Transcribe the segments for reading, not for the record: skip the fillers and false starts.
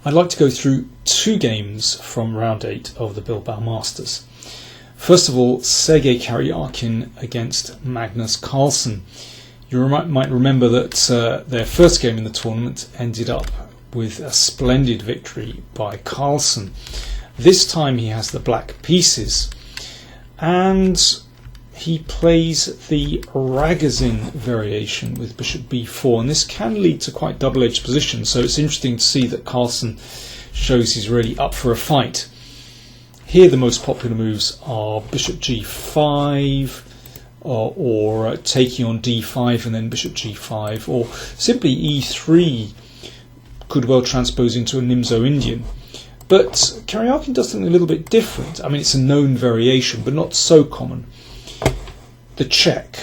I'd like to go through two games from round 8 of the Bilbao Masters. First of all, Sergey Karjakin against Magnus Carlsen. You might remember that their first game in the tournament ended up with a splendid victory by Carlsen. This time he has the black pieces and he plays the Ragozin variation with bishop b4, and this can lead to quite double-edged positions, so it's interesting to see that Carlsen shows he's really up for a fight. Here the most popular moves are bishop g5 or taking on d5 and then bishop g5, or simply e3 could well transpose into a Nimzo Indian. But Karjakin does something a little bit different. I mean, it's a known variation, but not so common. The check,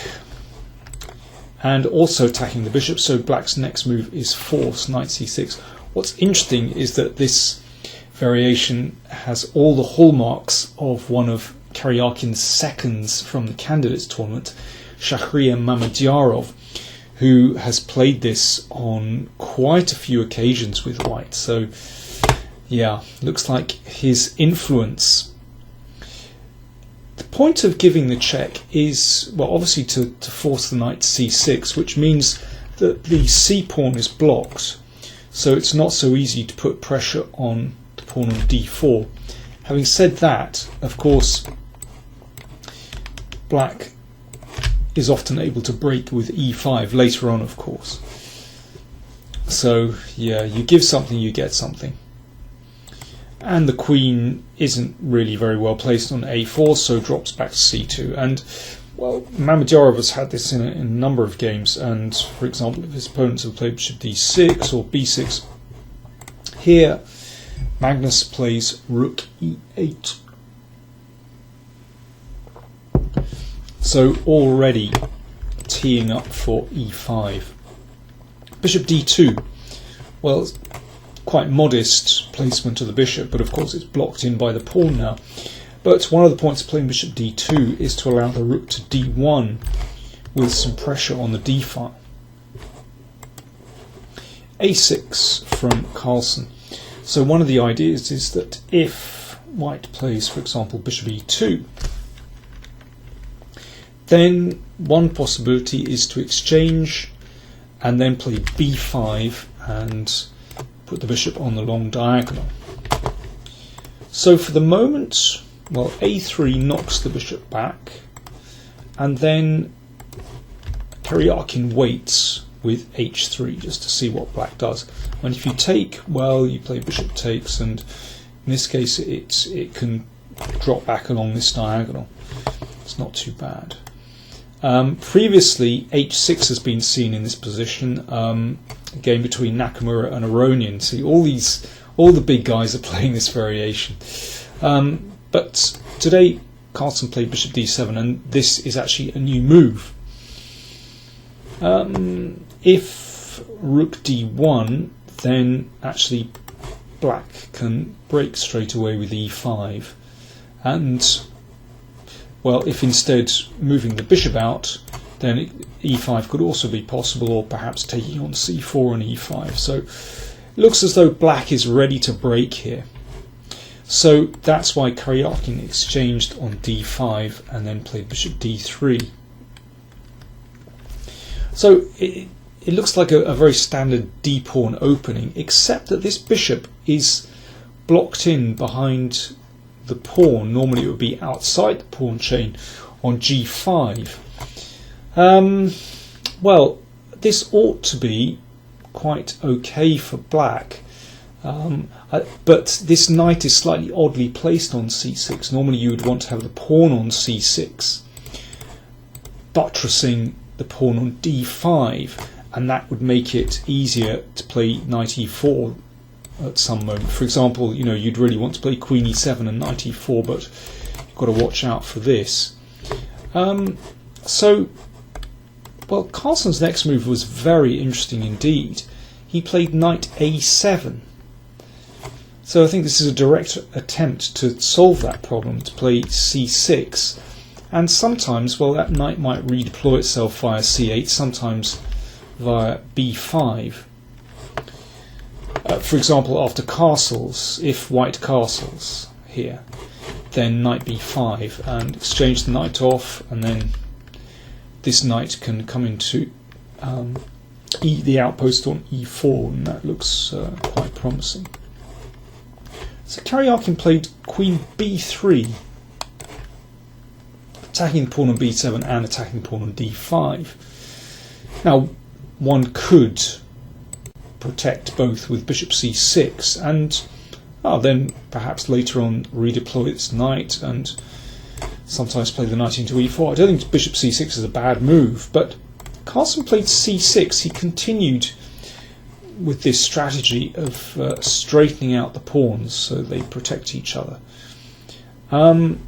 and also attacking the bishop, so black's next move is force, knight c6. What's interesting is that this variation has all the hallmarks of one of Karjakin's seconds from the candidates tournament, Shahriar Mamedyarov, who has played this on quite a few occasions with white. So yeah, looks like his influence. The point of giving the check is, well, obviously to force the knight c6, which means that the c-pawn is blocked, so it's not so easy to put pressure on the pawn on d4. Having said that, of course, black is often able to break with e5 later on, of course. So yeah, you give something, you get something. And the queen isn't really very well placed on a4, so drops back to c2. And well, Mamedyarov has had this in a number of games, and for example, if his opponents have played bishop d6 or b6, here Magnus plays rook e8. So already teeing up for e5. Bishop d2. Well, quite modest placement of the bishop, but of course it's blocked in by the pawn now. But one of the points of playing bishop d2 is to allow the rook to d1 with some pressure on the d file. a6 from Carlsen. So one of the ideas is that if white plays, for example, bishop e2, then one possibility is to exchange and then play b5 and put the bishop on the long diagonal. So for the moment, well, a3 knocks the bishop back, and then Karjakin waits with h3 just to see what black does. And if you take, well, you play bishop takes, and in this case it can drop back along this diagonal. It's not too bad. Previously, h6 has been seen in this position. A game between Nakamura and Aronian. See, all the big guys are playing this variation. But today, Carlsen played bishop d7, and this is actually a new move. If rook d1, then actually black can break straight away with e5, and well, if instead moving the bishop out, then e5 could also be possible, or perhaps taking on c4 and e5. So it looks as though black is ready to break here. So that's why Karjakin exchanged on d5 and then played bishop d3. So it looks like a very standard d-pawn opening, except that this bishop is blocked in behind the pawn. Normally it would be outside the pawn chain on g5. Well, this ought to be quite okay for black, but this knight is slightly oddly placed on c6. Normally you would want to have the pawn on c6, buttressing the pawn on d5, and that would make it easier to play knight e4 at some moment. For example, you know, you'd really want to play queen e7 and knight e4, but you've got to watch out for this. Well, Carlsen's next move was very interesting indeed. He played knight a7. So I think this is a direct attempt to solve that problem, to play c6. And sometimes, well, that knight might redeploy itself via c8, sometimes via b5. For example, after castles, if white castles here, then knight b5 and exchange the knight off, and then this knight can come into the outpost on e4, and that looks quite promising. So Karjakin played queen b3, attacking the pawn on b7 and attacking the pawn on d5. Now, one could protect both with bishop c6 and then perhaps later on redeploy its knight and sometimes play the knight into e4. I don't think bishop c6 is a bad move, but Carlsen played c6. He continued with this strategy of straightening out the pawns so they protect each other. And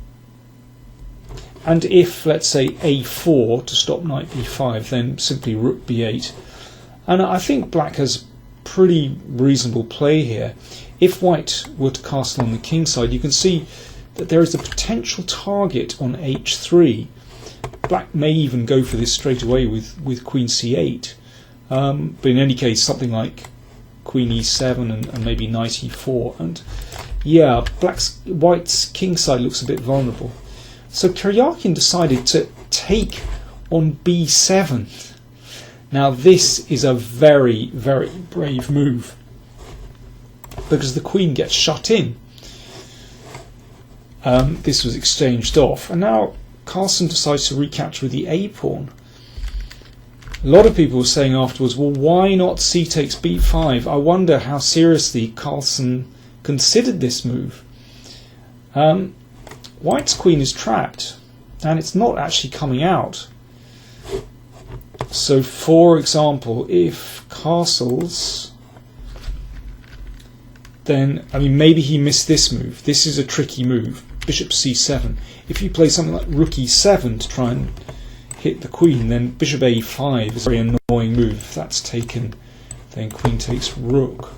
if, let's say, a4 to stop knight b5, then simply rook b8. And I think black has pretty reasonable play here. If white were to castle on the king side, you can see that there is a potential target on h3. Black may even go for this straight away with queen c8. But in any case, something like queen e7 and maybe knight e4. And yeah, white's king side looks a bit vulnerable. So Karjakin decided to take on b7. Now this is a very, very brave move, because the queen gets shut in. This was exchanged off, and now Carlsen decides to recapture with the a pawn. A lot of people were saying afterwards, well, why not c takes b5? I wonder how seriously Carlsen considered this move. White's queen is trapped, and it's not actually coming out. So, for example, if castles, then, I mean, maybe he missed this move. This is a tricky move, bishop c7. If you play something like rook e7 to try and hit the queen, then bishop a5 is a very annoying move. If that's taken, then queen takes rook.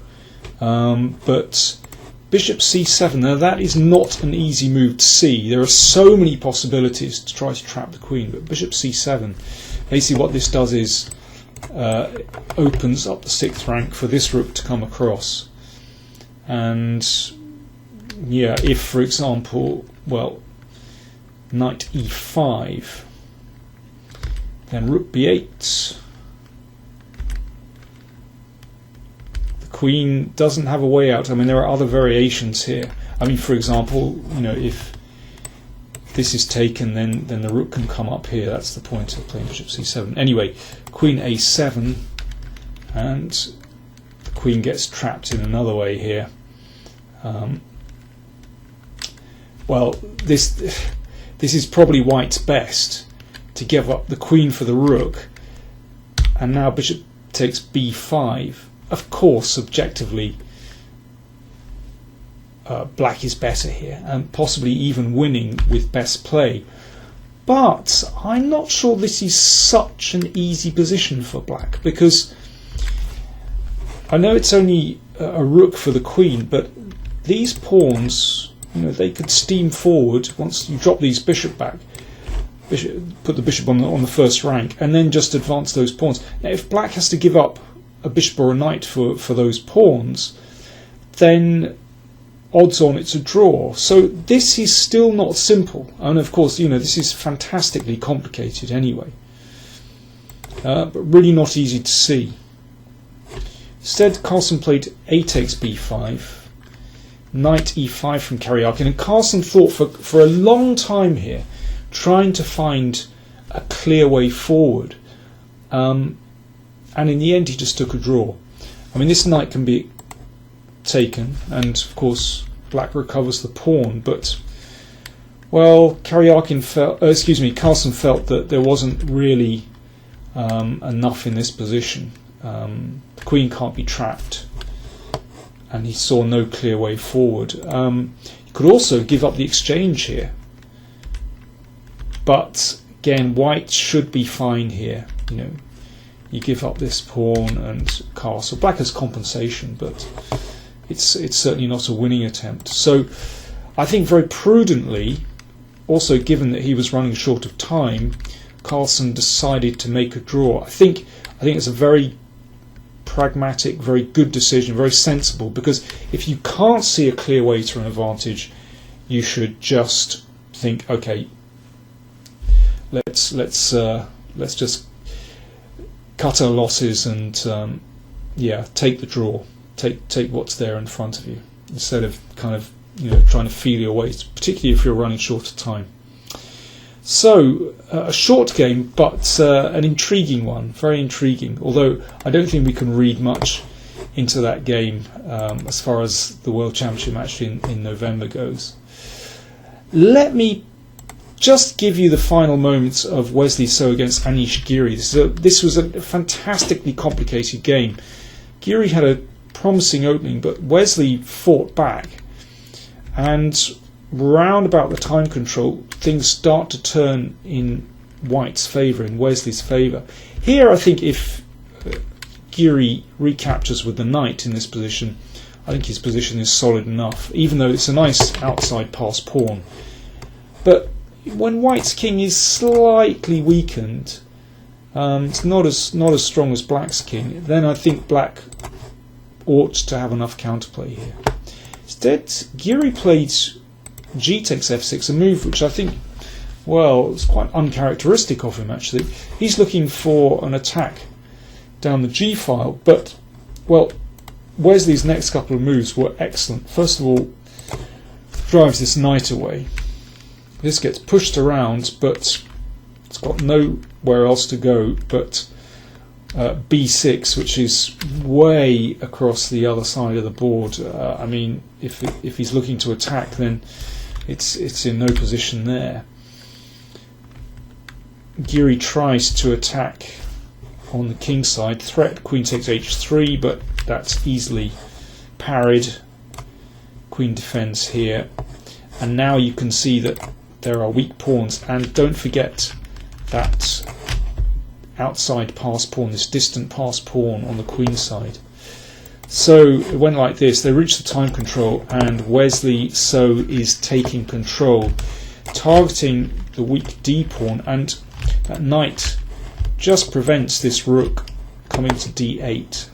But bishop c7, now that is not an easy move to see. There are so many possibilities to try to trap the queen, but bishop c7, basically what this does is opens up the 6th rank for this rook to come across. And yeah, if, for example, well, knight e5, then rook b8, the queen doesn't have a way out. I mean, there are other variations here. I mean, for example, you know, if this is taken, then the rook can come up here. That's the point of playing bishop c7. Anyway, queen a7, and the queen gets trapped in another way here. Well, this is probably white's best, to give up the queen for the rook, and now bishop takes b5. Of course, subjectively, black is better here, and possibly even winning with best play. But I'm not sure this is such an easy position for black, because I know it's only a rook for the queen, but these pawns, you know, they could steam forward once you drop these bishop back. Put the bishop on the first rank, and then just advance those pawns. Now, if black has to give up a bishop or a knight for those pawns, then odds on it's a draw. So this is still not simple, and of course, you know, this is fantastically complicated anyway, but really not easy to see. Instead, Carlsen played a takes b5, knight e5 from Karjakin, and Carlsen thought for a long time here, trying to find a clear way forward, and in the end he just took a draw. I mean, this knight can be taken, and of course black recovers the pawn, but well, Carlsen felt that there wasn't really enough in this position. The queen can't be trapped, and he saw no clear way forward. He could also give up the exchange here, but again, white should be fine here. You know, you give up this pawn and castle. Black has compensation, but it's certainly not a winning attempt. So I think very prudently, also given that he was running short of time, Carlsen decided to make a draw. I think it's a very pragmatic, very good decision, very sensible, because if you can't see a clear way to an advantage, you should just think, okay, let's just cut our losses and take the draw, take what's there in front of you, instead of kind of trying to feel your way, particularly if you're running short of time. So a short game, but an intriguing one, very intriguing, although I don't think we can read much into that game as far as the World Championship match in November goes. Let me just give you the final moments of Wesley So against Anish Giri. This was a fantastically complicated game. Giri had a promising opening, but Wesley fought back, and round about the time control, things start to turn in White's favour, in Wesley's favour. Here, I think if Giri recaptures with the knight in this position, I think his position is solid enough, even though it's a nice outside pass pawn. But when White's king is slightly weakened, it's not as strong as Black's king, then I think Black ought to have enough counterplay here. Instead, Giri played G takes f6, a move which I think, well, it's quite uncharacteristic of him actually. He's looking for an attack down the G file, but, well, Wesley's next couple of moves were excellent. First of all, drives this knight away. This gets pushed around, but it's got nowhere else to go but b6, which is way across the other side of the board. I mean, if he's looking to attack, then it's in no position there. Giri tries to attack on the king side. Threat queen takes h3, but that's easily parried. Queen defends here, and now you can see that there are weak pawns, and don't forget that outside pass pawn, this distant pass pawn on the queen side. So it went like this. They reached the time control, and Wesley So is taking control, targeting the weak d pawn, and that knight just prevents this rook coming to d8.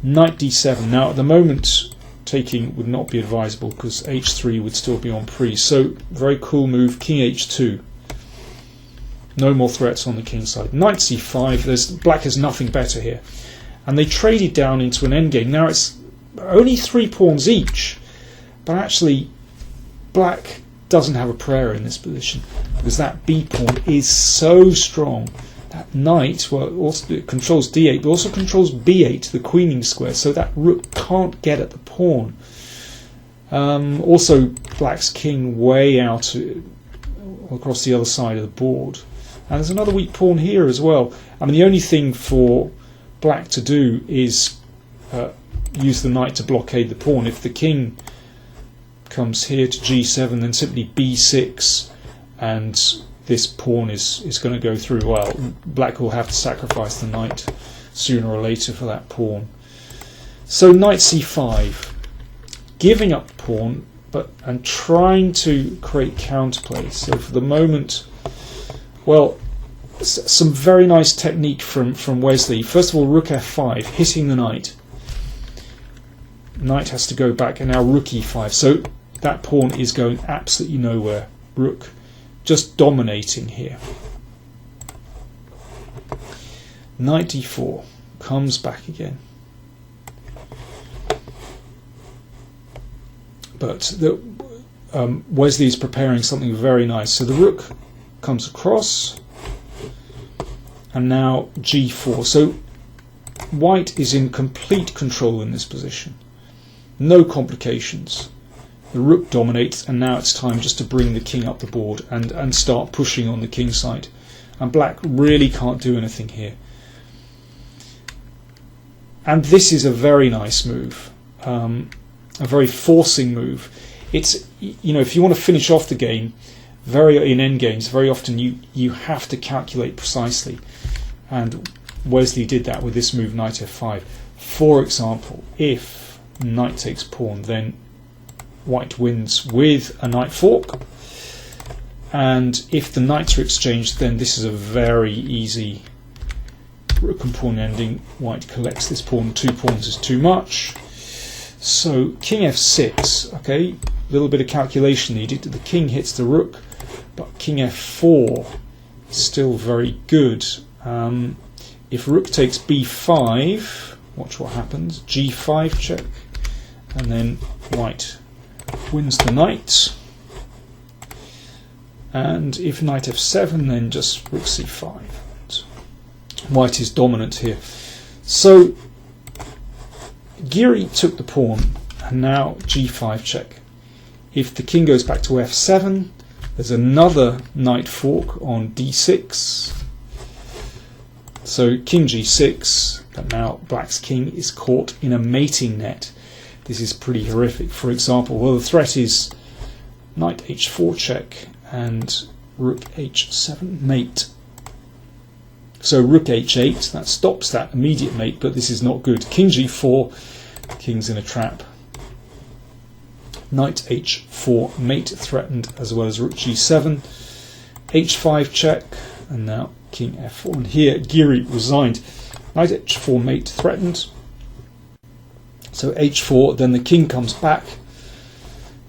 Knight d7. Now at the moment taking would not be advisable because h3 would still be on pre. So very cool move. King h2. No more threats on the king side. Knight c5. Black has nothing better here, and they traded down into an endgame. Now it's only 3 pawns each, but actually Black doesn't have a prayer in this position because that b pawn is so strong. That knight, well, also it controls d8, but also controls b8, the queening square, so that rook can't get at the pawn. Also, Black's king way out across the other side of the board. And there's another weak pawn here as well. I mean, the only thing for Black to do is use the knight to blockade the pawn. If the king comes here to g7, then simply b6, and this pawn is going to go through. Well, Black will have to sacrifice the knight sooner or later for that pawn. So knight c5, giving up the pawn, and trying to create counterplay. So for the moment, well, some very nice technique from Wesley. First of all, rook f5, hitting the knight. Knight has to go back, and now rook e5. So that pawn is going absolutely nowhere. Rook just dominating here. Knight d4 comes back again. But Wesley is preparing something very nice. So the rook comes across, and now g4. So White is in complete control in this position. No complications. The rook dominates, and now it's time just to bring the king up the board and start pushing on the king side. And Black really can't do anything here. And this is a very nice move, a very forcing move. It's, if you want to finish off the game, in endgames, very often you have to calculate precisely. And Wesley did that with this move, knight f5. For example, if knight takes pawn, then White wins with a knight fork, and if the knights are exchanged, then this is a very easy rook and pawn ending. White collects this pawn. 2 pawns is too much. So king f6. Okay, a little bit of calculation needed. The king hits the rook, but king f4 is still very good. If rook takes b5, watch what happens. g5 check, and then white wins the knight. And if knight f7, then just rook c5. White is dominant here. So Giri took the pawn, and now g5 check. If the king goes back to f7, there's another knight fork on d6. So king g6, but now black's king is caught in a mating net. This is pretty horrific. For example, well, the threat is knight h4 check and rook h7 mate. So rook h8, that stops that immediate mate, but this is not good. King g4, king's in a trap. Knight h4 mate threatened, as well as rook g7. h5 check, and now king f4. And here Giri resigned. Knight h4 mate threatened. So h4, then the king comes back.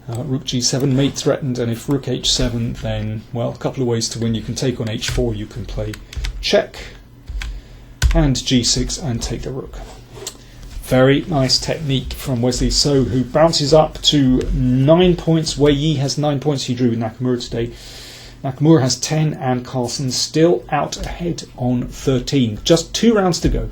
Rook g7 mate threatened, and if rook h7, then, well, a couple of ways to win. You can take on h4, you can play check, and g6 and take the rook. Very nice technique from Wesley So, who bounces up to 9 points. Wei Yi has 9 points. He drew with Nakamura today. Nakamura has 10, and Carlsen still out ahead on 13. Just 2 rounds to go.